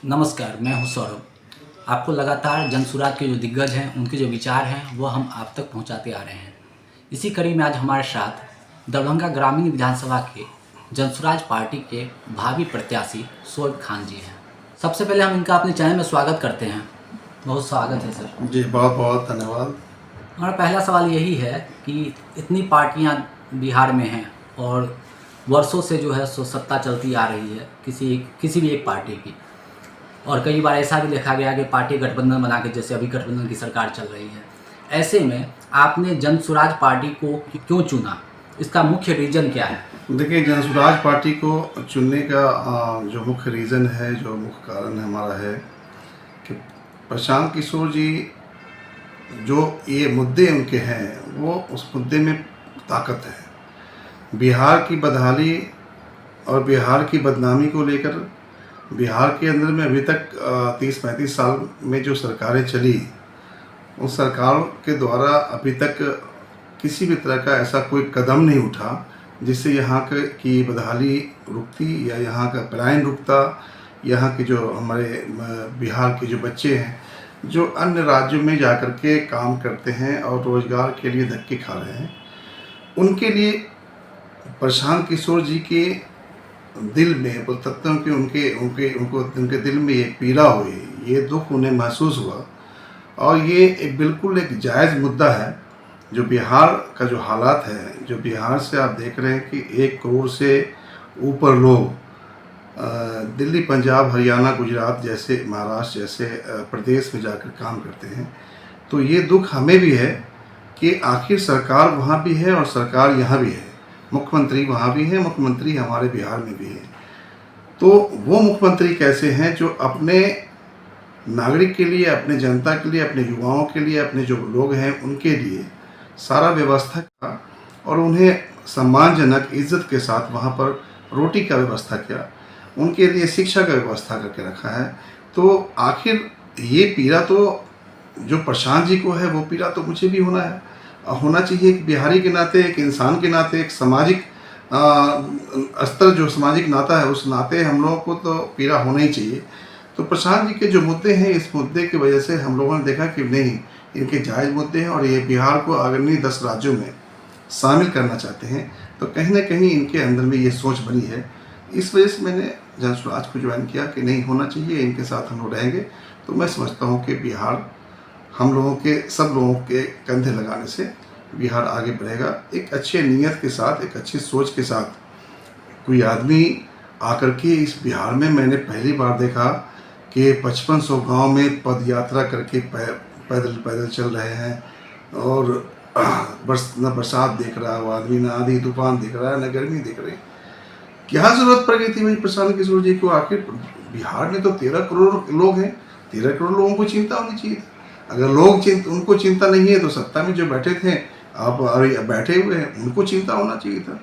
नमस्कार, मैं हूँ सौरभ। आपको लगातार जनसुराज के जो दिग्गज हैं, उनके जो विचार हैं, वो हम आप तक पहुँचाते आ रहे हैं। इसी कड़ी में आज हमारे साथ दरभंगा ग्रामीण विधानसभा के जनसुराज पार्टी के भावी प्रत्याशी शोएब खान जी हैं। सबसे पहले हम इनका अपने चैनल में स्वागत करते हैं। बहुत स्वागत है सर। जी, बहुत बहुत धन्यवाद। हमारा पहला सवाल यही है कि इतनी पार्टियां बिहार में हैं और वर्षों से जो है सो सत्ता चलती आ रही है किसी भी एक पार्टी की, और कई बार ऐसा भी देखा गया कि पार्टी गठबंधन बना के, जैसे अभी गठबंधन की सरकार चल रही है। ऐसे में आपने जनसुराज पार्टी को क्यों चुना? इसका मुख्य रीज़न क्या है? देखिए, जनसुराज पार्टी को चुनने का जो मुख्य रीज़न है, जो मुख्य कारण हमारा है कि प्रशांत किशोर जी, जो ये मुद्दे उनके हैं, वो उस मुद्दे में ताकत है। बिहार की बदहाली और बिहार की बदनामी को लेकर बिहार के अंदर में अभी तक 30-35 साल में जो सरकारें चली, उस सरकार के द्वारा अभी तक किसी भी तरह का ऐसा कोई कदम नहीं उठा जिससे यहाँ की बदहाली रुकती या यहाँ का पलायन रुकता। यहाँ के जो हमारे बिहार के जो बच्चे हैं, जो अन्य राज्यों में जाकर के काम करते हैं और रोज़गार के लिए धक्के खा रहे हैं, उनके लिए प्रशांत किशोर जी के दिल में बोल सकता हूँ कि उनके दिल में ये पीड़ा हुई, ये दुख उन्हें महसूस हुआ। और ये बिल्कुल एक जायज़ मुद्दा है। जो बिहार का जो हालात है, जो बिहार से आप देख रहे हैं कि 1 करोड़ से ऊपर लोग दिल्ली, पंजाब, हरियाणा, गुजरात जैसे, महाराष्ट्र जैसे प्रदेश में जाकर काम करते हैं, तो ये दुख हमें भी है कि आखिर सरकार वहाँ भी है और सरकार यहाँ भी है। मुख्यमंत्री वहाँ भी है, मुख्यमंत्री हमारे बिहार में भी है। तो वो मुख्यमंत्री कैसे हैं जो अपने नागरिक के लिए, अपने जनता के लिए, अपने युवाओं के लिए, अपने जो लोग हैं उनके लिए सारा व्यवस्था का और उन्हें सम्मानजनक इज्जत के साथ वहाँ पर रोटी का व्यवस्था किया, उनके लिए शिक्षा का व्यवस्था करके रखा है। तो आखिर ये पीड़ा तो जो प्रशांत जी को है, वो पीड़ा तो मुझे भी होना चाहिए। एक बिहारी के नाते, एक इंसान के नाते, एक सामाजिक स्तर जो सामाजिक नाता है, उस नाते हम लोगों को तो पीड़ा होना ही चाहिए। तो प्रशांत जी के जो मुद्दे हैं, इस मुद्दे की वजह से हम लोगों ने देखा कि नहीं, इनके जायज़ मुद्दे हैं और ये बिहार को अग्रणी 10 राज्यों में शामिल करना चाहते हैं। तो कहीं ना कहीं इनके अंदर में ये सोच बनी है। इस वजह से मैंने जनसुराज को ज्वाइन किया कि नहीं, होना चाहिए, इनके साथ हम लोग रहेंगे। तो मैं समझता हूँ कि बिहार हम लोगों के, सब लोगों के कंधे लगाने से बिहार आगे बढ़ेगा। एक अच्छे नीयत के साथ, एक अच्छी सोच के साथ कोई आदमी आकर के इस बिहार में, मैंने पहली बार देखा कि 5500 गांव में पद यात्रा करके पैदल चल रहे हैं और न बरसात देख रहा है वो आदमी, न आंधी तूफान दिख रहा है, न गर्मी दिख रही। क्या ज़रूरत पड़ गई थी भाई प्रशांत किशोर जी को? आखिर बिहार में तो 13 करोड़ लोग हैं, 13 करोड़ लोगों को चिंता होनी चाहिए थी। अगर लोग उनको चिंता नहीं है तो सत्ता में जो बैठे थे, आप बैठे हुए हैं, उनको चिंता होना चाहिए था।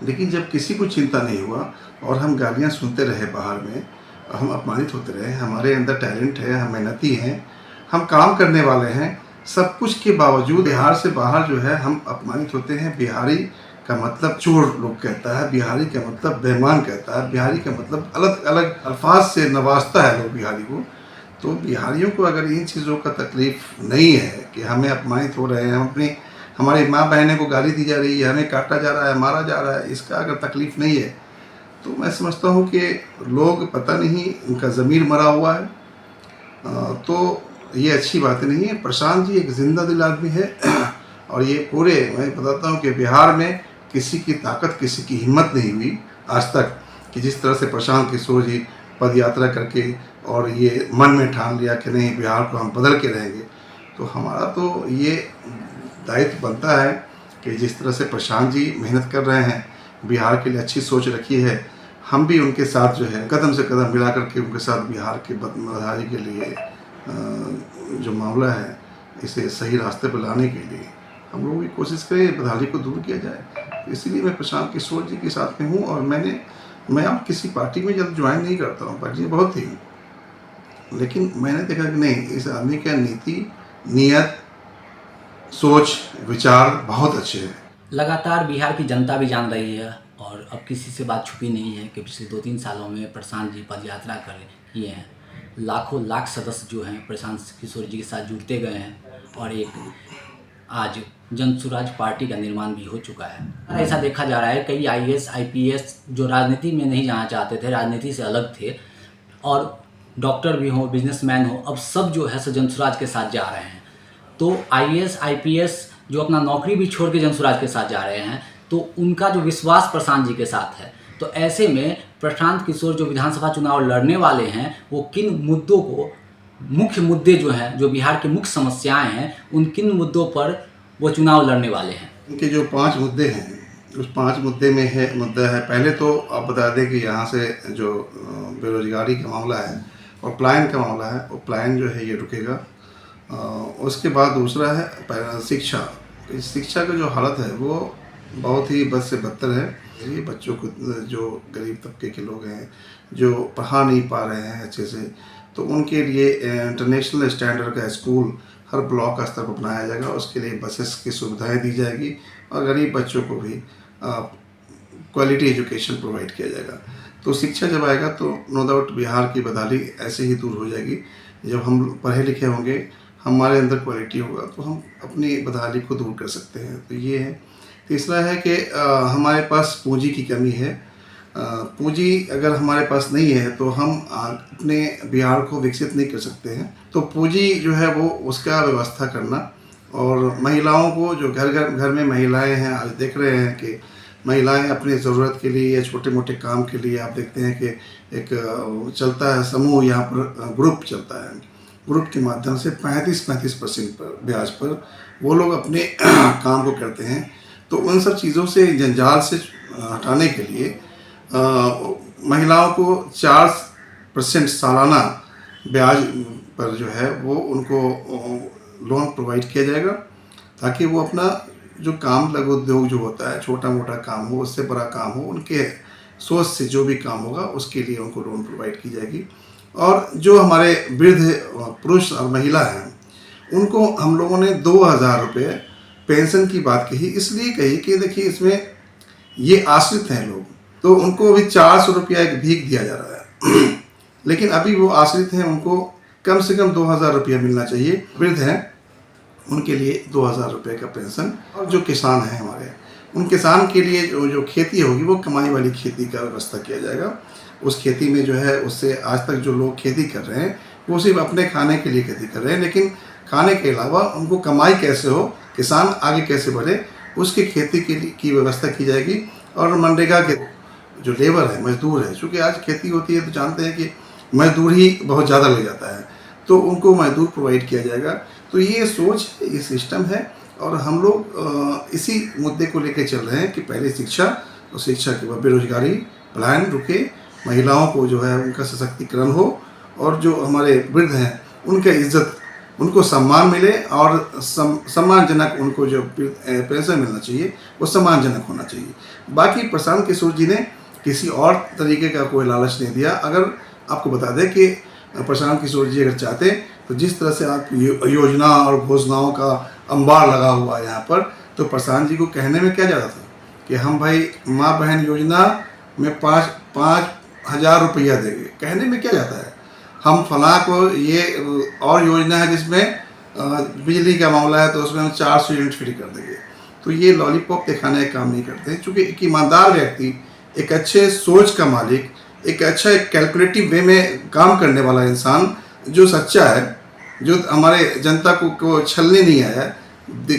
लेकिन जब किसी को चिंता नहीं हुआ और हम गालियाँ सुनते रहे बाहर में, हम अपमानित होते रहे, हमारे अंदर टैलेंट है, हम मेहनती हैं, हम काम करने वाले हैं, सब कुछ के बावजूद बिहार से बाहर जो है हम अपमानित होते हैं। बिहारी का मतलब चोर लोग कहता है, बिहारी का मतलब बेईमान कहता है, बिहारी का मतलब अलग अलग अल्फाज से नवाजता है लोग बिहारी को। तो बिहारियों को अगर इन चीज़ों का तकलीफ़ नहीं है कि हमें अपमानित हो रहे हैं, हम हमारी माँ बहनें को गाली दी जा रही है, हमें काटा जा रहा है, मारा जा रहा है, इसका अगर तकलीफ़ नहीं है, तो मैं समझता हूँ कि लोग, पता नहीं, उनका ज़मीर मरा हुआ है। तो ये अच्छी बात नहीं है। प्रशांत जी एक जिंदा दिल आदमी है और ये पूरे, मैं बताता हूँ कि बिहार में किसी की ताकत, किसी की हिम्मत नहीं हुई आज तक कि जिस तरह से प्रशांत किशोर जी पद यात्रा करके और ये मन में ठान लिया कि नहीं, बिहार को हम बदल के रहेंगे। तो हमारा तो ये दायित्व बनता है कि जिस तरह से प्रशांत जी मेहनत कर रहे हैं, बिहार के लिए अच्छी सोच रखी है, हम भी उनके साथ जो है कदम से कदम मिला करके उनके साथ बिहार के बदहाली के लिए जो मामला है, इसे सही रास्ते पर लाने के लिए हम लोग भी कोशिश करें, बदहाली को दूर किया जाए। इसलिए मैं प्रशांत किशोर जी के साथ में हूँ। और मैं अब किसी पार्टी में जब ज्वाइन नहीं करता हूँ, पार्टी बहुत थी, लेकिन मैंने देखा कि नहीं, इस आदमी का नीति, नियत, सोच, विचार बहुत अच्छे हैं। लगातार बिहार की जनता भी जान रही है और अब किसी से बात छुपी नहीं है कि पिछले 2-3 सालों में प्रशांत जी पद यात्रा किए हैं। लाखों लाख सदस्य जो हैं प्रशांत किशोर जी के साथ जुड़ते गए हैं और एक आज जन स्वराज पार्टी का निर्माण भी हो चुका है। ऐसा देखा जा रहा है कई IAS IPS जो राजनीति में नहीं जाना चाहते थे, राजनीति से अलग थे और डॉक्टर भी हों, बिजनेसमैन हो, अब सब जो है सो जन स्वराज के साथ जा रहे हैं। तो IAS IPS जो अपना नौकरी भी छोड़ के जन स्वराज के साथ जा रहे हैं, तो उनका जो विश्वास प्रशांत जी के साथ है, तो ऐसे में प्रशांत किशोर जो विधानसभा चुनाव लड़ने वाले हैं वो किन मुद्दों को, मुख्य मुद्दे जो हैं, जो बिहार की मुख्य समस्याएं हैं, उन किन मुद्दों पर वो चुनाव लड़ने वाले हैं। उनके जो 5 मुद्दे हैं, उस 5 मुद्दे में मुद्दा है, पहले तो आप बता दें कि यहाँ से जो बेरोजगारी का मामला है और पलायन का मामला है, वो पलायन जो है ये रुकेगा। उसके बाद दूसरा है शिक्षा। शिक्षा का जो हालत है वो बहुत ही बद से बदतर है। ये बच्चों को, जो गरीब तबके के लोग हैं, जो पढ़ा नहीं पा रहे हैं अच्छे से, तो उनके लिए इंटरनेशनल स्टैंडर्ड का स्कूल हर ब्लॉक स्तर पर बनाया जाएगा। उसके लिए बसेस की सुविधाएं दी जाएगी और गरीब बच्चों को भी क्वालिटी एजुकेशन प्रोवाइड किया जाएगा। तो शिक्षा जब आएगा तो नो डाउट बिहार की बदहाली ऐसे ही दूर हो जाएगी। जब हम पढ़े लिखे होंगे, हमारे अंदर क्वालिटी होगा, तो हम अपनी बदहाली को दूर कर सकते हैं। तो ये है। तीसरा है कि हमारे पास पूंजी की कमी है। पूंजी अगर हमारे पास नहीं है तो हम अपने बिहार को विकसित नहीं कर सकते हैं। तो पूंजी जो है वो उसका व्यवस्था करना, और महिलाओं को, जो घर में महिलाएं हैं, आज देख रहे हैं कि महिलाएं अपनी ज़रूरत के लिए या छोटे मोटे काम के लिए, आप देखते हैं कि एक चलता है समूह, यहाँ पर ग्रुप चलता है। ग्रुप के माध्यम से 35% पर ब्याज पर वो लोग अपने काम को करते हैं। तो उन सब चीज़ों से, जंजाल से हटाने के लिए महिलाओं को 4% सालाना ब्याज पर जो है वो उनको लोन प्रोवाइड किया जाएगा, ताकि वो अपना जो काम, लघु उद्योग जो होता है, छोटा मोटा काम हो, उससे बड़ा काम हो, उनके सोच से जो भी काम होगा उसके लिए उनको लोन प्रोवाइड की जाएगी। और जो हमारे वृद्ध पुरुष और महिला हैं, उनको हम लोगों ने 2000 रुपये पेंशन की बात कही, इसलिए कही कि देखिए इसमें ये आश्रित हैं लोग, तो उनको अभी 400 रुपया एक भीख दिया जा रहा है लेकिन अभी वो आश्रित हैं, उनको कम से कम 2000 रुपया मिलना चाहिए। वृद्ध हैं उनके लिए 2000 रुपये का पेंशन। और जो किसान हैं हमारे, उन किसान के लिए जो खेती होगी वो कमाई वाली खेती का व्यवस्था किया जाएगा। उस खेती में जो है, उससे आज तक जो लोग खेती कर रहे हैं वो सिर्फ अपने खाने के लिए खेती कर रहे हैं, लेकिन खाने के अलावा उनको कमाई कैसे हो, किसान आगे कैसे बढ़े, उसकी खेती की व्यवस्था की जाएगी। और मनरेगा के जो लेबर है, मजदूर है, चूँकि आज खेती होती है तो जानते हैं कि मजदूर ही बहुत ज़्यादा लग जाता है, तो उनको मजदूर प्रोवाइड किया जाएगा। तो ये सोच, ये सिस्टम है, और हम लोग इसी मुद्दे को लेकर चल रहे हैं कि पहले शिक्षा, और शिक्षा के बाद बेरोजगारी, पलायन रुके, महिलाओं को जो है उनका सशक्तिकरण हो, और जो हमारे वृद्ध हैं उनका इज्जत, उनको सम्मान मिले, और सम्मानजनक उनको जो पेंशन मिलना चाहिए वो सम्मानजनक होना चाहिए। बाकी प्रशांत किशोर जी ने किसी और तरीके का कोई लालच नहीं दिया। अगर आपको बता दें कि प्रशांत किशोर जी अगर चाहते तो जिस तरह से आप योजना और घोषणाओं का अंबार लगा हुआ है यहाँ पर, तो प्रशांत जी को कहने में क्या जाता था कि हम भाई माँ बहन योजना में 5,000 रुपया देंगे, कहने में क्या जाता है। हम फलां को ये और योजना है जिसमें बिजली का मामला है तो उसमें हम 400 यूनिट फ्री कर देंगे। तो ये लॉलीपॉप दिखाने का काम नहीं करते हैं, क्योंकि एक ईमानदार व्यक्ति, एक अच्छे सोच का मालिक, एक अच्छा एक कैलकुलेटिव वे में काम करने वाला इंसान, जो सच्चा है, जो हमारे जनता को छलने नहीं आया है,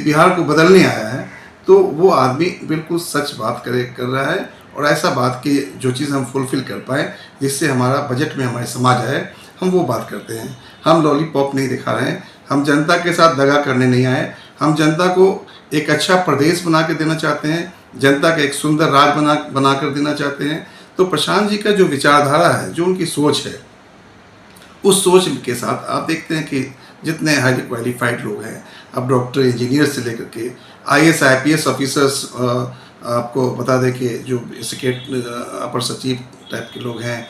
बिहार को बदलने आया है, तो वो आदमी बिल्कुल सच बात कर रहा है। और ऐसा बात की जो चीज़ हम फुलफ़िल कर पाएँ, जिससे हमारा बजट में हमारे समाज आए, हम वो बात करते हैं। हम लॉलीपॉप नहीं दिखा रहे हैं, हम जनता के साथ दगा करने नहीं आए। हम जनता को एक अच्छा प्रदेश बना के देना चाहते हैं, जनता का एक सुंदर राज बना कर देना चाहते हैं। तो प्रशांत जी का जो विचारधारा है, जो उनकी सोच है, उस सोच के साथ आप देखते हैं कि जितने हाईली क्वालिफाइड लोग हैं, अब डॉक्टर, इंजीनियर से लेकर के IAS IPS ऑफिसर्स, आपको बता दें कि जो अपर सचिव टाइप के लोग हैं,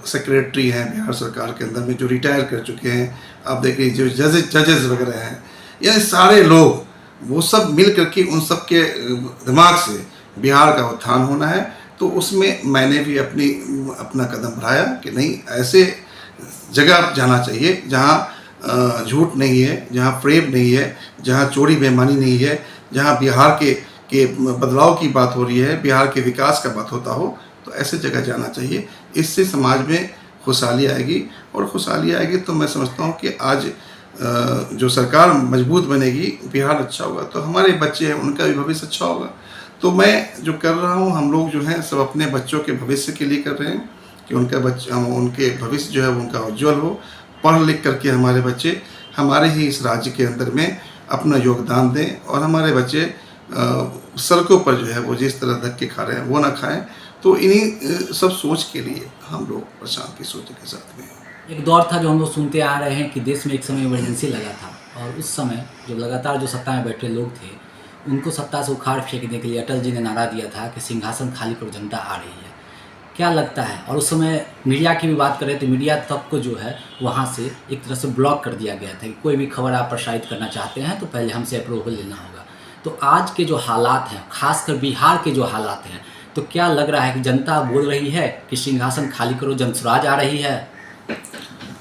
सेक्रेटरी हैं बिहार सरकार के अंदर में जो रिटायर कर चुके हैं, आप देखिए जो जजेस वगैरह हैं, ये सारे लोग, वो सब मिल करके उन सब के दिमाग से बिहार का उत्थान होना है। तो उसमें मैंने भी अपना कदम बढ़ाया कि नहीं, ऐसे जगह जाना चाहिए जहाँ झूठ नहीं है, जहाँ फ्रेब नहीं है, जहाँ चोरी बेईमानी नहीं है, जहाँ बिहार के बदलाव की बात हो रही है, बिहार के विकास का बात होता हो, तो ऐसे जगह जाना चाहिए। इससे समाज में खुशहाली आएगी, और खुशहाली आएगी तो मैं समझता हूँ कि आज जो सरकार मजबूत बनेगी, बिहार अच्छा होगा, तो हमारे बच्चे हैं उनका भी भविष्य अच्छा होगा। तो मैं जो कर रहा हूँ, हम लोग जो हैं सब अपने बच्चों के भविष्य के लिए कर रहे हैं कि उनके भविष्य जो है उनका उज्जवल हो, पढ़ लिख करके हमारे बच्चे हमारे ही इस राज्य के अंदर में अपना योगदान दें, और हमारे बच्चे सड़कों पर जो है वो जिस तरह धक्के खा रहे हैं वो ना खाएं। तो इन्हीं सब सोच के लिए हम लोग प्रशांत किशोर जी के साथ में हैं। एक दौर था जो हम लोग सुनते आ रहे हैं कि देश में एक समय इमरजेंसी लगा था, और उस समय जो लगातार जो सत्ता में बैठे लोग थे उनको सत्ता से उखाड़ फेंकने के लिए अटल जी ने नारा दिया था कि सिंहासन खाली करो, जनता आ रही है। क्या लगता है? और उस समय मीडिया की भी बात करें तो मीडिया तक को जो है वहाँ से एक तरह से ब्लॉक कर दिया गया था कि कोई भी खबर आप प्रसारित करना चाहते हैं तो पहले हमसे अप्रूवल लेना होगा। तो आज के जो हालात हैं, खासकर बिहार के जो हालात हैं, तो क्या लग रहा है कि जनता बोल रही है कि सिंहासन खाली करो, जनसुराज आ रही है?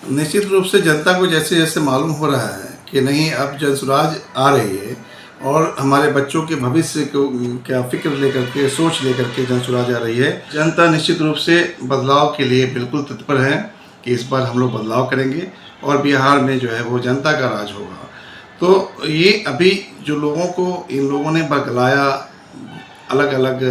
निश्चित रूप से जनता को जैसे जैसे मालूम हो रहा है कि नहीं, अब जनसुराज आ रही है, और हमारे बच्चों के भविष्य को क्या फिक्र लेकर के, सोच लेकर के जनसुराज आ रही है, जनता निश्चित रूप से बदलाव के लिए बिल्कुल तत्पर है कि इस बार हम लोग बदलाव करेंगे और बिहार में जो है वो जनता का राज होगा। तो ये अभी जो लोगों को इन लोगों ने बगलाया, अलग अलग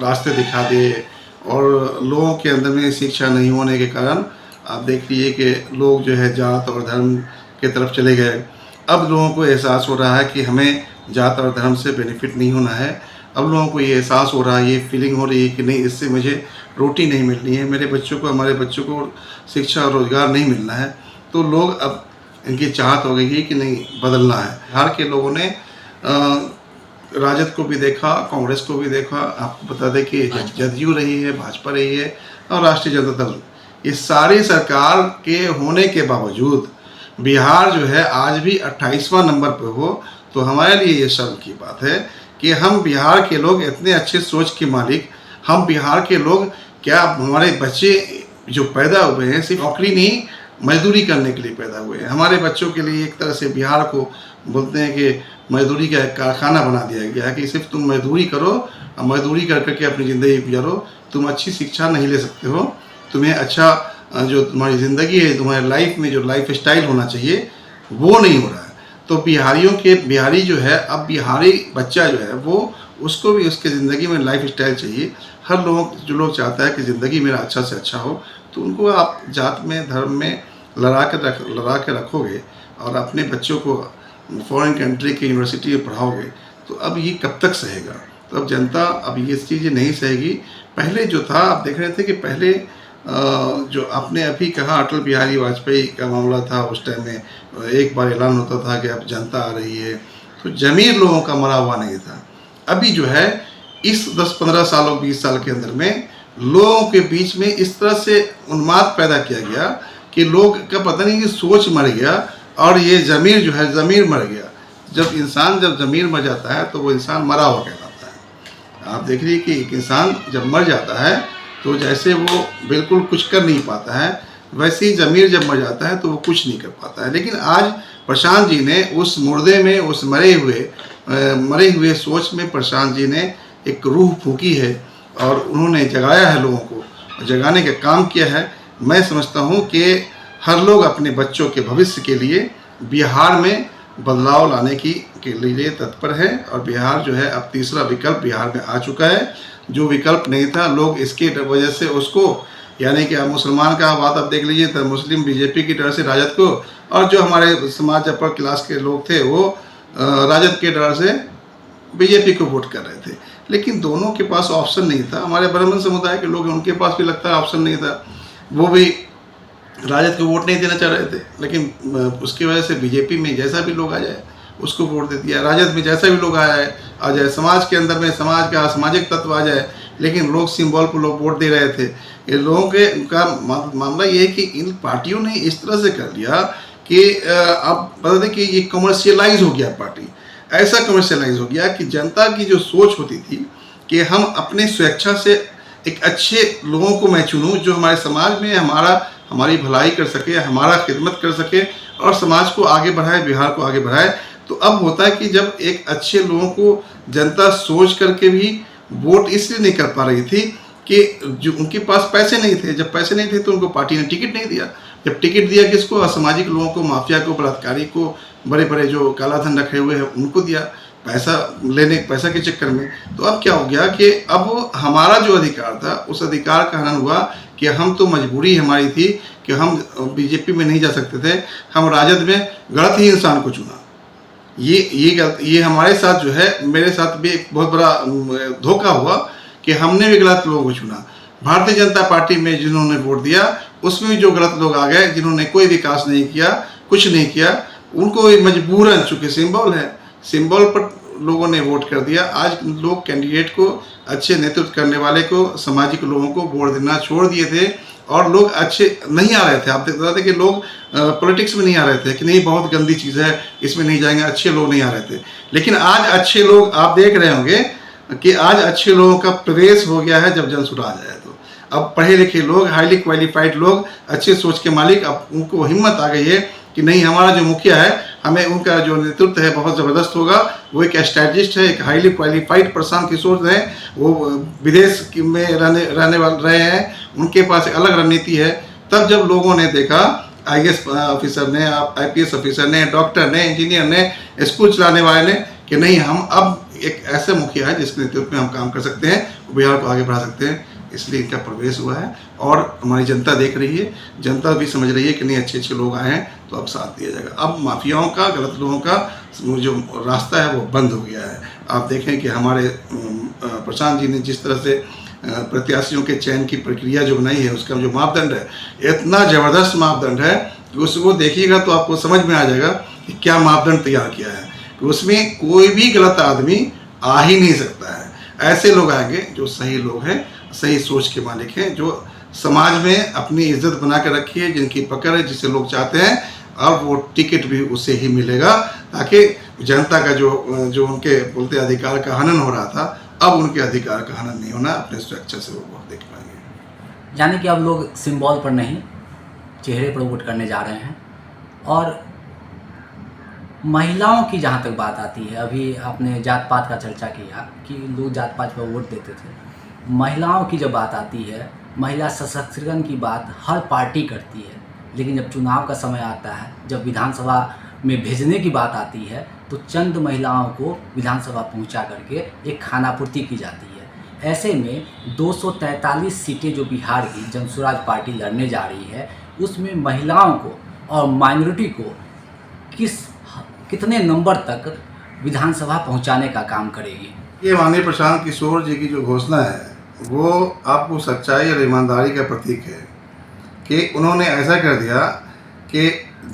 रास्ते दिखा दिए, और लोगों के अंदर में शिक्षा नहीं होने के कारण आप देख लीजिए कि लोग जो है जात और धर्म के तरफ चले गए। अब लोगों को एहसास हो रहा है कि हमें जात और धर्म से बेनिफिट नहीं होना है। अब लोगों को ये एहसास हो रहा है, ये फीलिंग हो रही है कि नहीं, इससे मुझे रोटी नहीं मिलनी है, मेरे बच्चों को, हमारे बच्चों को शिक्षा और रोज़गार नहीं मिलना है। तो लोग अब इनकी चाहत हो गई है कि नहीं, बदलना है। बिहार के लोगों ने राजद को भी देखा, कांग्रेस को भी देखा। आपको बता दें कि जदयू रही है, भाजपा रही है, और राष्ट्रीय जनता दल, इस सारी सरकार के होने के बावजूद बिहार जो है आज भी 28वां नंबर पर हो, तो हमारे लिए ये शर्म की बात है कि हम बिहार के लोग इतने अच्छे सोच के मालिक, हम बिहार के लोग, क्या हमारे बच्चे जो पैदा हुए हैं सिर्फ नौकरी नहीं, मजदूरी करने के लिए पैदा हुए हैं। हमारे बच्चों के लिए एक तरह से बिहार को बोलते हैं कि मजदूरी का एक कारखाना बना दिया गया है कि सिर्फ तुम मजदूरी करो, और मजदूरी कर करके अपनी ज़िंदगी गुजारो। तुम अच्छी शिक्षा नहीं ले सकते हो, तुम्हें अच्छा जो तुम्हारी ज़िंदगी है, तुम्हारे लाइफ में जो लाइफ स्टाइल होना चाहिए वो नहीं हो रहा है। तो बिहारी जो है, अब बिहारी बच्चा जो है वो, उसको भी उसके ज़िंदगी में लाइफ स्टाइल चाहिए। हर जो लोग चाहता है कि ज़िंदगी मेरा अच्छा से अच्छा हो, तो उनको आप जात में, धर्म में लड़ा के रखोगे और अपने बच्चों को फॉरेन कंट्री की यूनिवर्सिटी में पढ़ाओगे, तो अब ये कब तक सहेगा? तो अब जनता अब ये चीज़ें नहीं सहेगी। पहले जो था, आप देख रहे थे कि पहले जो आपने अभी कहा अटल बिहारी वाजपेयी का मामला था, उस टाइम में एक बार ऐलान होता था कि अब जनता आ रही है, तो ज़मीर लोगों का मरा हुआ नहीं था। अभी जो है इस 10-15 सालों 20 साल के अंदर में लोगों के बीच में इस तरह से उन्माद पैदा किया गया कि लोग का पता नहीं कि सोच मर गया, और ये ज़मीर जो है, ज़मीर मर गया। जब ज़मीर मर जाता है तो वो इंसान मरा हुआ कहलाता है। आप देख रही कि एक इंसान जब मर जाता है तो जैसे वो बिल्कुल कुछ कर नहीं पाता है, वैसे ही ज़मीर जब मर जाता है तो वो कुछ नहीं कर पाता है। लेकिन आज प्रशांत जी ने उस मुर्दे में, उस मरे हुए सोच में प्रशांत जी ने एक रूह फूकी है, और उन्होंने जगाया है लोगों को, जगाने का काम किया है। मैं समझता हूँ कि हर लोग अपने बच्चों के भविष्य के लिए बिहार में बदलाव लाने के लिए तत्पर है, और बिहार जो है अब तीसरा विकल्प बिहार में आ चुका है। जो विकल्प नहीं था, लोग इसके वजह से उसको, यानी कि आप मुसलमान का बात आप देख लीजिए तो मुस्लिम बीजेपी की डर से राजद को, और जो हमारे समाज अपर क्लास के लोग थे वो राजद के डर से बीजेपी को वोट कर रहे थे। लेकिन दोनों के पास ऑप्शन नहीं था। हमारे ब्राह्मण समुदाय के लोग, उनके पास भी लगता है ऑप्शन नहीं था, वो भी राजद को वोट नहीं देना चाह रहे थे। लेकिन उसकी वजह से बीजेपी में जैसा भी लोग आ जाए उसको वोट दे दिया, राजद में जैसा भी लोग आ जाए, समाज के अंदर में समाज का सामाजिक तत्व आ जाए, लेकिन लोग सिंबल पर लोग वोट दे रहे थे। ये लोगों का मामला ये है कि इन पार्टियों ने इस तरह से कर लिया कि आप बता दें कि ये कमर्शियलाइज हो गया। पार्टी ऐसा कमर्शियलाइज हो गया कि जनता की जो सोच होती थी कि हम अपने स्वेच्छा से एक अच्छे लोगों को मैं चुनूँ जो हमारे समाज में हमारी भलाई कर सके, हमारा खिदमत कर सके और समाज को आगे बढ़ाए, बिहार को आगे बढ़ाए। तो अब होता है कि जब एक अच्छे लोगों को जनता सोच करके भी वोट इसलिए नहीं कर पा रही थी कि जो उनके पास पैसे नहीं थे। जब पैसे नहीं थे तो उनको पार्टी ने टिकट नहीं दिया। जब टिकट दिया किसको? असामाजिक लोगों को, माफिया को, बलात्कारी को, बड़े बड़े जो काला धन रखे हुए हैं उनको दिया, पैसा के चक्कर में। तो अब क्या हो गया कि अब हमारा जो अधिकार था उस अधिकार का हनन हुआ कि हम तो मजबूरी हमारी थी कि हम बीजेपी में नहीं जा सकते थे, हम राजद में गलत ही इंसान को चुना। ये हमारे साथ जो है, मेरे साथ भी एक बहुत बड़ा धोखा हुआ कि हमने भी गलत लोगों को चुना। भारतीय जनता पार्टी में जिन्होंने वोट दिया उसमें भी जो गलत लोग आ गए, जिन्होंने कोई विकास नहीं किया, कुछ नहीं किया, उनको मजबूरन, चूँकि सिंबल है, सिंबल पर लोगों ने वोट कर दिया। आज लोग कैंडिडेट को, अच्छे नेतृत्व करने वाले को, सामाजिक लोगों को वोट देना छोड़ दिए थे और लोग अच्छे नहीं आ रहे थे। आप देख रहे थे कि लोग पॉलिटिक्स में नहीं आ रहे थे कि नहीं बहुत गंदी चीज़ है, इसमें नहीं जाएंगे, अच्छे लोग नहीं आ रहे थे। लेकिन आज अच्छे लोग, आप देख रहे होंगे कि आज अच्छे लोगों का प्रवेश हो गया है। जब जनसुरा आ जाए तो अब पढ़े लिखे लोग, हाईली क्वालिफाइड लोग, अच्छे सोच के मालिक, अब उनको हिम्मत आ गई है कि नहीं, हमारा जो मुखिया है, हमें उनका जो नेतृत्व है बहुत ज़बरदस्त होगा। वो एक स्ट्रैटेजिस्ट है, एक हाईली क्वालिफाइड प्रशांत किशोर है, वो विदेश में रहे हैं, उनके पास एक अलग रणनीति है। तब जब लोगों ने देखा, IAS ऑफिसर ने, IPS ऑफिसर ने, डॉक्टर ने, इंजीनियर ने, स्कूल चलाने वाले ने, कि नहीं, हम अब एक ऐसे मुखिया है जिसके नेतृत्व में हम काम कर सकते हैं, बिहार को आगे बढ़ा सकते हैं, इसलिए इनका प्रवेश हुआ है। और हमारी जनता देख रही है, जनता भी समझ रही है कि नहीं, अच्छे अच्छे लोग आए हैं तो अब साथ दिया जाएगा। अब माफियाओं का, गलत लोगों का जो रास्ता है वो बंद हो गया है। आप देखें कि हमारे प्रशांत जी ने जिस तरह से प्रत्याशियों के चयन की प्रक्रिया जो बनाई है, उसका जो मापदंड है, इतना ज़बरदस्त मापदंड है कि उसको देखिएगा तो आपको समझ में आ जाएगा कि क्या मापदंड तैयार किया है, कि उसमें कोई भी गलत आदमी आ ही नहीं सकता है। ऐसे लोग आएंगे जो सही लोग हैं, सही सोच के मालिक हैं, जो समाज में अपनी इज्जत बना के रखी है, जिनकी पकड़ है, जिसे लोग चाहते हैं, और वो टिकट भी उसे ही मिलेगा, ताकि जनता का जो उनके बोलते अधिकार का हनन हो रहा था, अब उनके अधिकार का हनन नहीं होना, अपने सुरक्षा से वो वोट देख पाएंगे। यानी कि अब लोग सिंबल पर नहीं, चेहरे पर वोट करने जा रहे हैं। और महिलाओं की जहाँ तक बात आती है, अभी आपने जात पात का चर्चा किया कि लोग जात पात पर वोट देते थे। महिलाओं की जब बात आती है, महिला सशक्तिकरण की बात हर पार्टी करती है, लेकिन जब चुनाव का समय आता है, जब विधानसभा में भेजने की बात आती है, तो चंद महिलाओं को विधानसभा पहुंचा करके एक खानापूर्ति की जाती है। ऐसे में 243 सीटें जो बिहार की जनसुराज पार्टी लड़ने जा रही है, उसमें महिलाओं को और माइनॉरिटी को कितने नंबर तक विधानसभा पहुंचाने का काम करेगी? ये माननीय प्रशांत किशोर जी की जो घोषणा है वो आपको सच्चाई और ईमानदारी का प्रतीक है कि उन्होंने ऐसा कर दिया कि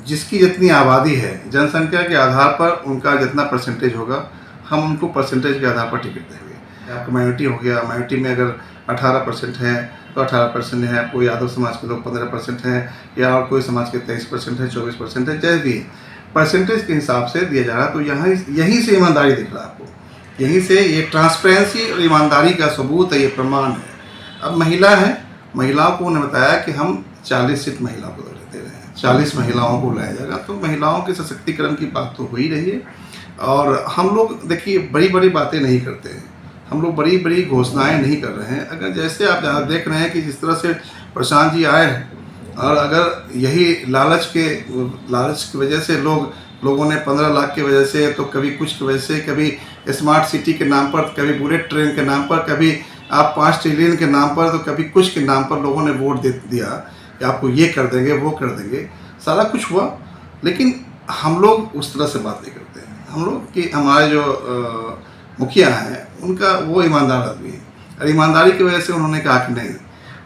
जिसकी जितनी आबादी है, जनसंख्या के आधार पर उनका जितना परसेंटेज होगा, हम उनको परसेंटेज के आधार पर टिकट देंगे। आपका माइनॉरिटी हो गया, माइनॉरिटी में अगर 18% है तो 18% है, कोई यादव समाज के लोग 15% हैं, या और कोई समाज के 23% है, 24% है, जैसे भी परसेंटेज के हिसाब से दिया जा रहा है। तो यहीं से ईमानदारी दिख रहा है आपको, यहीं से ये ट्रांसपेरेंसी और ईमानदारी का सबूत है, ये प्रमाण है। अब महिला है, महिलाओं को उन्होंने बताया कि हम 40 सीट महिलाओं को दे रहे हैं, 40 महिलाओं को लाया जाएगा। तो महिलाओं के सशक्तिकरण की बात तो हो ही रही है। और हम लोग देखिए बड़ी बड़ी बातें नहीं करते हैं, हम लोग बड़ी बड़ी घोषणाएं नहीं कर रहे हैं। अगर जैसे आप देख रहे हैं कि जिस तरह से प्रशांत जी आए हैं, और अगर यही लालच की वजह से लोगों ने 15 लाख की वजह से, तो कभी कुछ की वजह से, कभी स्मार्ट सिटी के नाम पर, कभी बुलेट ट्रेन के नाम पर, कभी आप 5 ट्रिलियन के नाम पर, तो कभी कुछ के नाम पर लोगों ने वोट दे दिया कि आपको ये कर देंगे, वो कर देंगे, सारा कुछ हुआ। लेकिन हम लोग उस तरह से बात नहीं करते हैं। हम लोग कि हमारे जो मुखिया हैं उनका वो ईमानदार आदमी है, और ईमानदारी की वजह से उन्होंने कहा कि नहीं,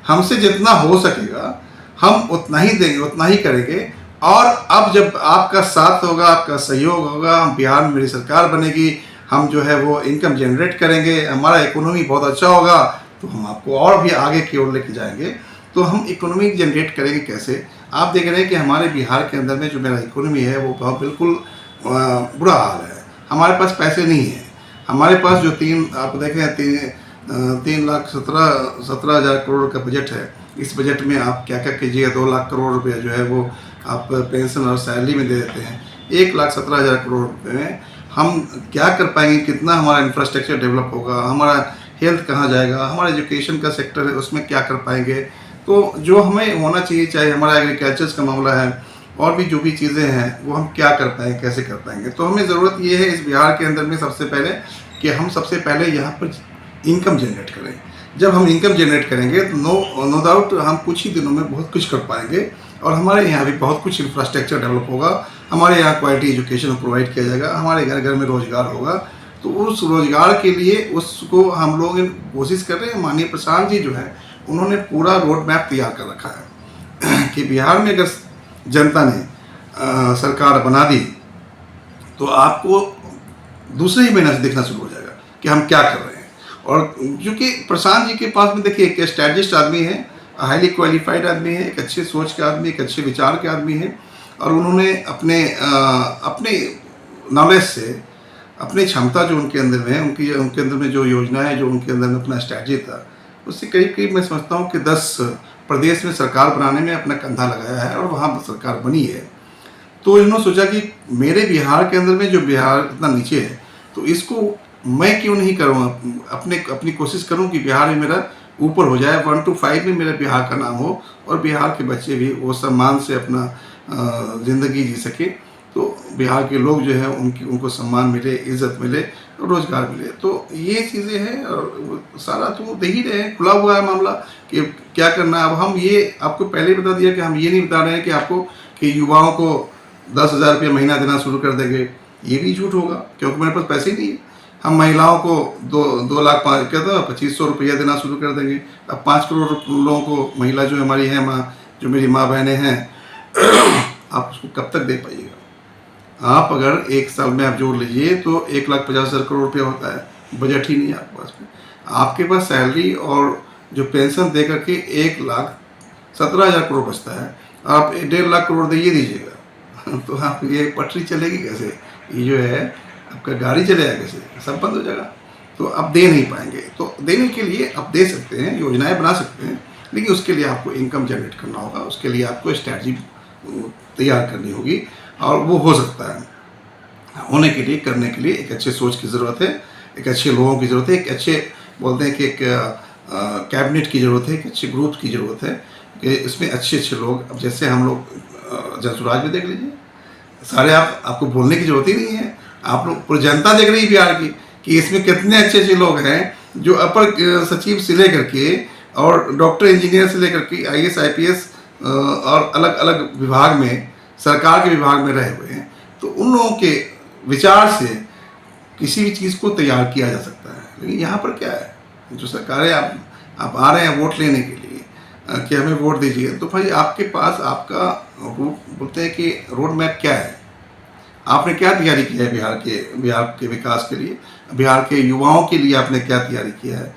हमसे जितना हो सकेगा हम उतना ही देंगे, उतना ही करेंगे। और अब जब आपका साथ होगा, आपका सहयोग होगा, हम बिहार में मेरी सरकार बनेगी, हम जो है वो इनकम जनरेट करेंगे, हमारा इकोनॉमी बहुत अच्छा होगा, तो हम आपको और भी आगे की ओर लेके जाएंगे। तो हम इकोनॉमी जनरेट करेंगे कैसे? आप देख रहे हैं कि हमारे बिहार के अंदर में जो मेरा इकोनॉमी है वो बहुत बिल्कुल बुरा हाल है। हमारे पास पैसे नहीं है। हमारे पास जो आप देखें 3,17,17,000 करोड़ का बजट है। इस बजट में आप क्या क्या कीजिएगा, 2 लाख करोड़ रुपया जो है वो आप पेंशन और सैलरी में दे देते हैं। 1,17,000 करोड़ रुपये में हम क्या कर पाएंगे, कितना हमारा इंफ्रास्ट्रक्चर डेवलप होगा, हमारा हेल्थ कहाँ जाएगा, हमारा एजुकेशन का सेक्टर है उसमें क्या कर पाएंगे। तो जो हमें होना चाहिए, चाहे हमारा एग्रीकल्चर का मामला है और भी जो भी चीज़ें हैं वो हम क्या कर पाएंगे, कैसे कर पाएंगे। तो हमें ज़रूरत ये है इस बिहार के अंदर में सबसे पहले कि हम सबसे पहले यहाँ पर इनकम जनरेट करें। जब हम इनकम जनरेट करेंगे तो नो डाउट हम कुछ ही दिनों में बहुत कुछ कर पाएंगे और हमारे यहाँ भी बहुत कुछ इंफ्रास्ट्रक्चर डेवलप होगा। हमारे यहाँ क्वालिटी एजुकेशन प्रोवाइड किया जाएगा, हमारे घर घर में रोज़गार होगा। तो उस रोज़गार के लिए उसको हम लोग कोशिश कर रहे हैं। माननीय प्रशांत जी जो है उन्होंने पूरा रोड मैप तैयार कर रखा है कि बिहार में अगर जनता ने सरकार बना दी तो आपको दूसरे ही महीने से दिखना शुरू हो जाएगा कि हम क्या कर रहे हैं। और क्योंकि प्रशांत जी के पास में देखिए एक स्ट्रेटजिस्ट आदमी है, हाईली क्वालिफाइड आदमी है, एक अच्छे सोच के आदमी, एक अच्छे विचार के आदमी है और उन्होंने अपने नॉलेज से, अपनी क्षमता जो उनके अंदर में है, उनके अंदर में जो योजना है, जो उनके अंदर में अपना स्ट्रेटजी था, उससे करीब करीब मैं समझता हूँ कि 10 प्रदेश में सरकार बनाने में अपना कंधा लगाया है और वहाँ पर सरकार बनी है। तो इन्होंने सोचा कि मेरे बिहार के अंदर में जो बिहार इतना नीचे है तो इसको मैं क्यों नहीं करूँ, अपनी कोशिश करूँ कि बिहार में मेरा ऊपर हो जाए, 1 to 5 में मेरे बिहार का नाम हो और बिहार के बच्चे भी वो सम्मान से अपना ज़िंदगी जी सके। तो बिहार के लोग जो है उनको सम्मान मिले, इज़्ज़त मिले, रोज़गार मिले। तो ये चीज़ें हैं और सारा तो दे ही रहे हैं, खुला हुआ है मामला कि क्या करना है। अब हम ये आपको पहले ही बता दिया कि हम ये नहीं बता रहे हैं कि आपको कि युवाओं को 10,000 रुपये महीना देना शुरू कर देंगे, ये भी झूठ होगा क्योंकि मेरे पास पैसे ही नहीं है। हम महिलाओं को 2 लाख 2500 रुपया देना शुरू कर देंगे। अब 5 करोड़ लोगों को, महिला जो हमारी है माँ, जो मेरी माँ बहनें हैं, आप उसको कब तक दे पाइएगा। आप अगर एक साल में आप जोड़ लीजिए तो 1,50,000 करोड़ रुपया होता है, बजट ही नहीं है आपके पास में। आपके पास सैलरी और जो पेंशन दे करके 1,17,000 करोड़ बचता है, आप 1.5 लाख करोड़ दे दीजिएगा तो आप ये पटरी चलेगी कैसे, ये जो है आपका गाड़ी चलेगा कैसे, सब बंद हो जाएगा। तो आप दे नहीं पाएंगे। तो देने के लिए आप दे सकते हैं, योजनाएं बना सकते हैं, लेकिन उसके लिए आपको इनकम जनरेट करना होगा, उसके लिए आपको स्ट्रैटेजी तैयार करनी होगी और वो हो सकता है। होने के लिए, करने के लिए एक अच्छे सोच की ज़रूरत है, एक अच्छे लोगों की ज़रूरत है, एक अच्छे बोलते हैं कि एक कैबिनेट की ज़रूरत है, एक अच्छे ग्रुप की ज़रूरत है कि इसमें अच्छे अच्छे लोग, अब जैसे हम लोग जनसुराज में देख लीजिए, सारे आपको बोलने की ज़रूरत ही नहीं है। आप लोग पूरी जनता देख रही है बिहार की कि इसमें कितने अच्छे अच्छे लोग हैं जो अपर सचिव से लेकर के और डॉक्टर इंजीनियर से लेकर के IAS IPS और अलग अलग विभाग में, सरकार के विभाग में रहे हुए हैं। तो उन लोगों के विचार से किसी भी चीज़ को तैयार किया जा सकता है। लेकिन यहाँ पर क्या है, जो सरकारें आप आ रहे हैं वोट लेने के लिए कि हमें वोट दीजिए, तो भाई आपके पास आपका बोलते हैं कि रोड मैप क्या है, आपने क्या तैयारी की है बिहार के विकास के लिए, बिहार के युवाओं के लिए आपने क्या तैयारी किया है।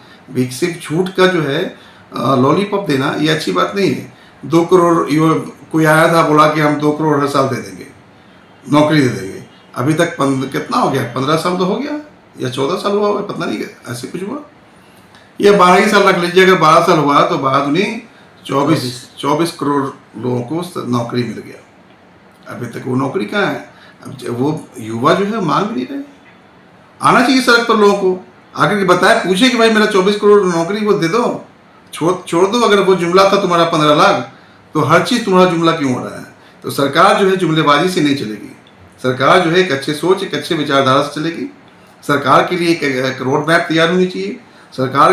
सिर्फ झूठ का जो है लॉलीपॉप देना ये अच्छी बात नहीं है। 2 करोड़ कोई आया था बोला कि हम 2 करोड़ हर साल दे देंगे, नौकरी दे देंगे। अभी तक कितना हो गया, 15 साल तो हो गया या 14 साल हुआ होगा, पता नहीं ऐसे कुछ हुआ, या 12 ही साल रख लीजिए। अगर 12 साल हुआ तो 12 दूनी 24 करोड़ लोगों को नौकरी मिल गया। अभी तक वो नौकरी कहाँ है। अब वो युवा जो है मांग नहीं रहे, आना चाहिए सड़क पर लोगों को, आकर के बताए, पूछे कि भाई मेरा 24 करोड़ नौकरी वो दे दो, छोड़ दो। अगर वो जुमला था तुम्हारा 15 लाख, तो हर चीज़ तुम्हारा जुमला क्यों हो रहा है। तो सरकार जो है जुमलेबाजी से नहीं चलेगी, सरकार जो है एक अच्छे सोच, एक अच्छे विचारधारा से चलेगी। सरकार के लिए एक रोड मैप तैयार होनी चाहिए। सरकार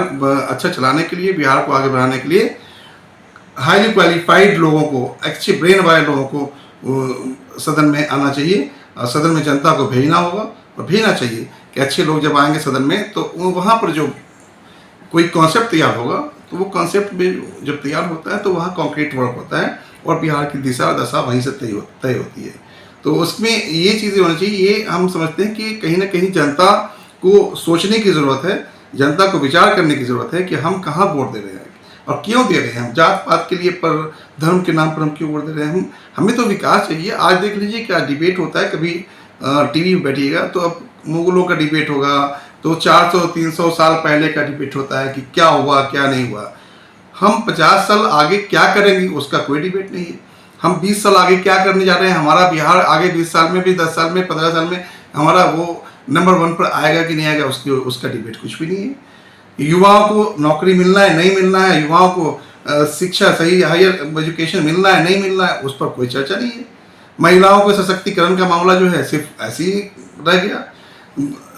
अच्छा चलाने के लिए, बिहार को आगे बढ़ाने के लिए हाईली क्वालिफाइड लोगों को, अच्छे ब्रेन वाले लोगों को सदन में आना चाहिए और सदन में जनता को भेजना होगा और भेजना चाहिए कि अच्छे लोग जब आएंगे सदन में तो वहाँ पर जो कोई कॉन्सेप्ट तैयार होगा तो वो कॉन्सेप्ट में जब तैयार होता है तो वहाँ कॉन्क्रीट वर्क होता है और बिहार की दिशा दशा वहीं से तय होती है। तो उसमें ये चीज़ें होनी चाहिए। ये हम समझते हैं कि कहीं ना कहीं जनता को सोचने की ज़रूरत है, जनता को विचार करने की ज़रूरत है कि हम कहाँ वोट दे रहे हैं और क्यों दे रहे हैं। हम जात पात के लिए, पर धर्म के नाम पर हम क्यों वोट दे रहे हैं। हमें तो विकास चाहिए। आज देख लीजिए क्या डिबेट होता है, कभी टीवी में बैठिएगा तो अब मुगलों का डिबेट होगा, तो 400-300 साल पहले का डिबेट होता है कि क्या हुआ क्या नहीं हुआ। हम 50 साल आगे क्या करेंगे उसका कोई डिबेट नहीं है। हम 20 साल आगे क्या करने जा रहे हैं, हमारा बिहार आगे 20 साल में भी, 10 साल में, 15 साल में हमारा वो नंबर 1 पर आएगा कि नहीं आएगा, उसका डिबेट कुछ भी नहीं है। युवाओं को नौकरी मिलना है नहीं मिलना है, युवाओं को शिक्षा सही हायर एजुकेशन मिलना है नहीं मिलना है, उस पर कोई चर्चा नहीं है। महिलाओं के सशक्तिकरण का मामला जो है सिर्फ ऐसे ही रह गया।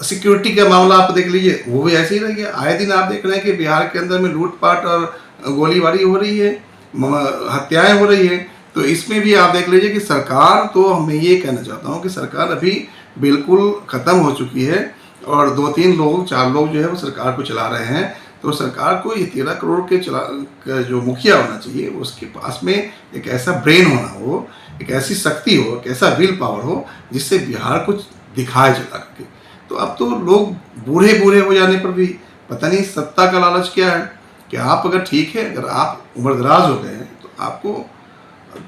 सिक्योरिटी का मामला आप देख लीजिए, वो भी ऐसे ही रह गया। आए दिन आप देख रहे हैं कि बिहार के अंदर में लूटपाट और गोलीबारी हो रही है, हत्याएं हो रही है। तो इसमें भी आप देख लीजिए कि सरकार, तो मैं ये कहना चाहता हूँ कि सरकार अभी बिल्कुल ख़त्म हो चुकी है और 2-3 लोग 4 लोग जो है वो सरकार को चला रहे हैं। तो सरकार को ये 13 करोड़ के जो मुखिया होना चाहिए, उसके पास में एक ऐसा ब्रेन होना हो, एक ऐसी शक्ति हो, एक ऐसा विल पावर हो जिससे बिहार को दिखाए चला करके। तो अब तो लोग बूढ़े बूढ़े हो जाने पर भी पता नहीं सत्ता का लालच क्या है कि आप अगर ठीक है, अगर आप उम्रदराज हो गए हैं तो आपको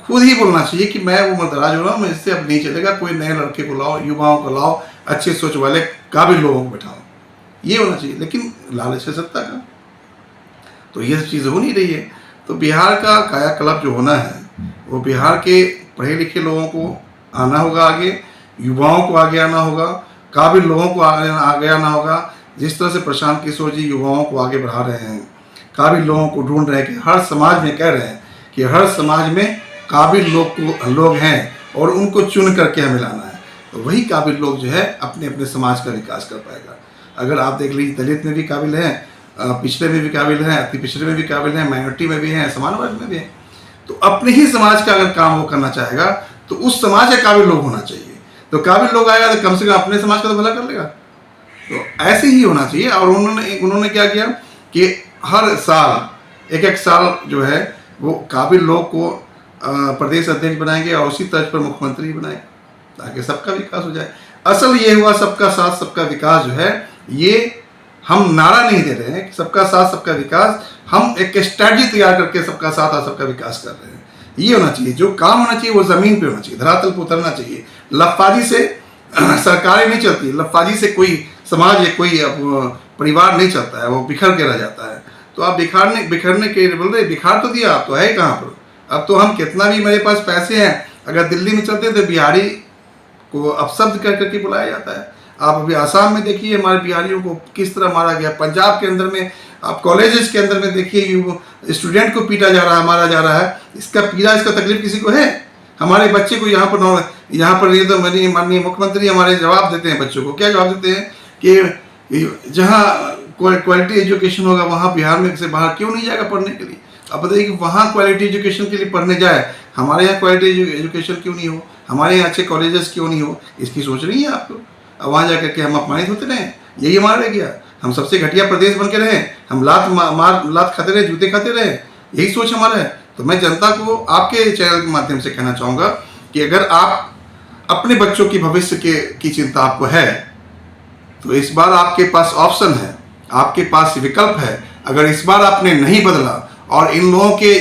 खुद ही बोलना चाहिए कि मैं उम्रदराज हो रहा हूँ, मैं इससे अब नहीं चलेगा, कोई नए लड़के को लाओ, युवाओं को लाओ, अच्छे सोच वाले काबिल लोगों को बैठाओ, ये होना चाहिए। लेकिन लालच है सत्ता का, तो ये सब चीज़ हो नहीं रही है। तो बिहार का कायाकल्प जो होना है वो बिहार के पढ़े लिखे लोगों को आना होगा आगे, युवाओं को आगे आना होगा, काबिल लोगों को आगे आना होगा। जिस तरह से प्रशांत किशोर जी युवाओं को आगे बढ़ा रहे हैं, काबिल लोगों को ढूंढ रहे हैं कि हर समाज में कह रहे हैं कि हर समाज में काबिल लोग हैं और उनको चुन करके हमें लाना है, तो वही काबिल लोग जो है अपने अपने समाज का विकास कर पाएगा। अगर आप देख लीजिए दलित में भी काबिल हैं, पिछड़े में भी काबिल हैं, अति पिछड़े में भी काबिल हैं, माइनॉरिटी में भी हैं, समान वर्ग में भी हैं। तो अपने ही समाज का अगर काम वो करना चाहेगा तो उस समाज के काबिल लोग होना चाहिए। तो काबिल लोग आएगा तो कम से कम अपने समाज का तो भला कर लेगा। तो ऐसे ही होना चाहिए। और उन्होंने क्या किया कि हर साल एक साल जो है वो काबिल लोग को प्रदेश अध्यक्ष बनाएंगे और उसी तर्ज पर मुख्यमंत्री बनाए ताकि सबका विकास हो जाए। असल ये हुआ सबका साथ सबका विकास जो है, ये हम नारा नहीं दे रहे हैं कि सबका साथ सबका विकास, हम एक स्ट्रैटेजी तैयार करके सबका साथ और सबका विकास कर रहे हैं। ये होना चाहिए, जो काम होना चाहिए वो ज़मीन पे होना चाहिए, धरातल पर उतरना चाहिए। लफाजी से सरकारें नहीं चलती, लफाजी से कोई समाज या कोई परिवार नहीं चलता है, वो बिखर के रह जाता है। तो आप बिखरने के लिए बोल रहे, बिखार तो दिया, आप तो है कहाँ पर। अब तो हम कितना भी मेरे पास पैसे हैं, अगर दिल्ली में चलते हैं तो बिहारी को अपशब्द कर करके बुलाया जाता है। आप अभी आसाम में देखिए हमारे बिहारियों को किस तरह मारा गया, पंजाब के अंदर में आप कॉलेजेस के अंदर में देखिए स्टूडेंट को पीटा जा रहा है, मारा जा रहा है। इसका पीड़ा, इसका तकलीफ किसी को है? हमारे बच्चे को यहाँ पर ये तो माननीय मुख्यमंत्री हमारे जवाब देते हैं, बच्चों को क्या जवाब देते हैं कि जहाँ क्वालिटी एजुकेशन होगा वहाँ बिहार में से बाहर क्यों नहीं जाएगा पढ़ने के लिए। अब बताइए कि वहाँ क्वालिटी एजुकेशन के लिए पढ़ने जाए, हमारे यहाँ क्वालिटी एजुकेशन क्यों नहीं हो, हमारे यहाँ अच्छे कॉलेजेस क्यों नहीं हो, इसकी सोच नहीं है आपको। अब वहाँ जा करके हम अपमानित होते रहे, यही हमारा रह गया। हम सबसे घटिया प्रदेश बन के रहे, हम लात खाते रहे, जूते खाते रहे, यही सोच हमारा है। तो मैं जनता को आपके चैनल के माध्यम से कहना चाहूँगा कि अगर आप अपने बच्चों की भविष्य की चिंता आपको है तो इस बार आपके पास ऑप्शन है, आपके पास विकल्प है। अगर इस बार आपने नहीं बदला और इन लोगों के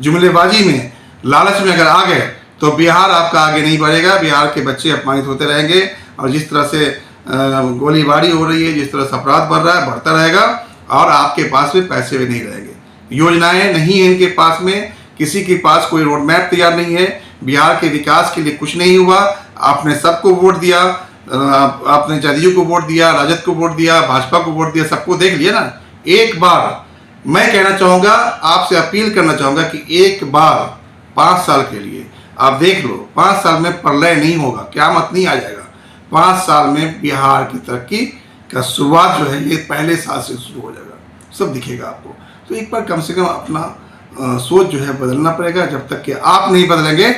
जुमलेबाजी में, लालच में अगर आ गए तो बिहार आपका आगे नहीं बढ़ेगा। बिहार के बच्चे अपमानित होते रहेंगे और जिस तरह से गोलीबारी हो रही है, जिस तरह से अपराध बढ़ रहा है, बढ़ता रहेगा और आपके पास में पैसे भी नहीं रहेंगे। योजनाएं नहीं है इनके पास में, किसी के पास कोई रोड मैप तैयार नहीं है, बिहार के विकास के लिए कुछ नहीं हुआ। आपने सबको वोट दिया, आपने जदयू को वोट दिया, राजद को वोट दिया, भाजपा को वोट दिया, सबको देख लिया ना। एक बार मैं कहना चाहूँगा, आपसे अपील करना चाहूँगा कि एक बार 5 साल के लिए आप देख लो। 5 साल में प्रलय नहीं होगा, क़यामत नहीं आ जाएगा। 5 साल में बिहार की तरक्की का शुरुआत जो है ये पहले साल से शुरू हो जाएगा, सब दिखेगा आपको। तो एक बार कम से कम अपना सोच जो है बदलना पड़ेगा। जब तक कि आप नहीं बदलेंगे,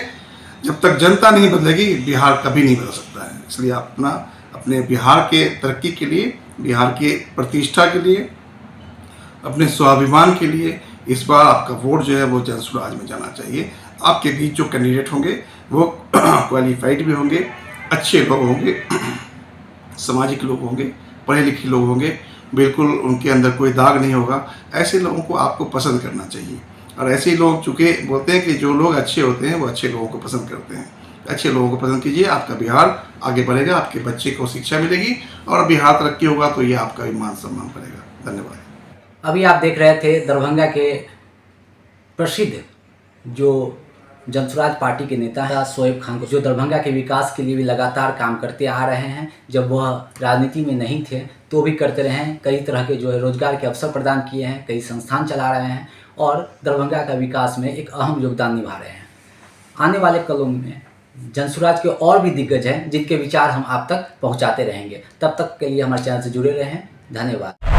जब तक जनता नहीं बदलेगी, बिहार कभी नहीं बदल सकता है। इसलिए आप अपने बिहार के तरक्की के लिए, बिहार के प्रतिष्ठा के लिए, अपने स्वाभिमान के लिए इस बार आपका वोट जो है वो जनसुराज में जाना चाहिए। आपके बीच जो कैंडिडेट होंगे वो क्वालिफाइड भी होंगे, अच्छे लोग होंगे, सामाजिक लोग होंगे, पढ़े लिखे लोग होंगे, बिल्कुल उनके अंदर कोई दाग नहीं होगा। ऐसे लोगों को आपको पसंद करना चाहिए। और ऐसे लोग चूँकि बोलते हैं कि जो लोग अच्छे होते हैं वो अच्छे लोगों को पसंद करते हैं, अच्छे लोगों को पसंद कीजिए, आपका बिहार आगे बढ़ेगा, आपके बच्चे को शिक्षा मिलेगी और बिहार तरक्की होगा तो ये आपका भी मान सम्मान बढ़ेगा। धन्यवाद। अभी आप देख रहे थे दरभंगा के प्रसिद्ध जो जनसुराज पार्टी के नेता हैं शोएब खान को, जो दरभंगा के विकास के लिए भी लगातार काम करते आ रहे हैं। जब वह राजनीति में नहीं थे तो भी करते रहे हैं, कई तरह के जो है रोजगार के अवसर प्रदान किए हैं, कई संस्थान चला रहे हैं और दरभंगा का विकास में एक अहम योगदान निभा रहे हैं। आने वाले कलों में जनसुराज के और भी दिग्गज हैं जिनके विचार हम आप तक पहुंचाते रहेंगे। तब तक के लिए हमारे चैनल से जुड़े रहें। धन्यवाद।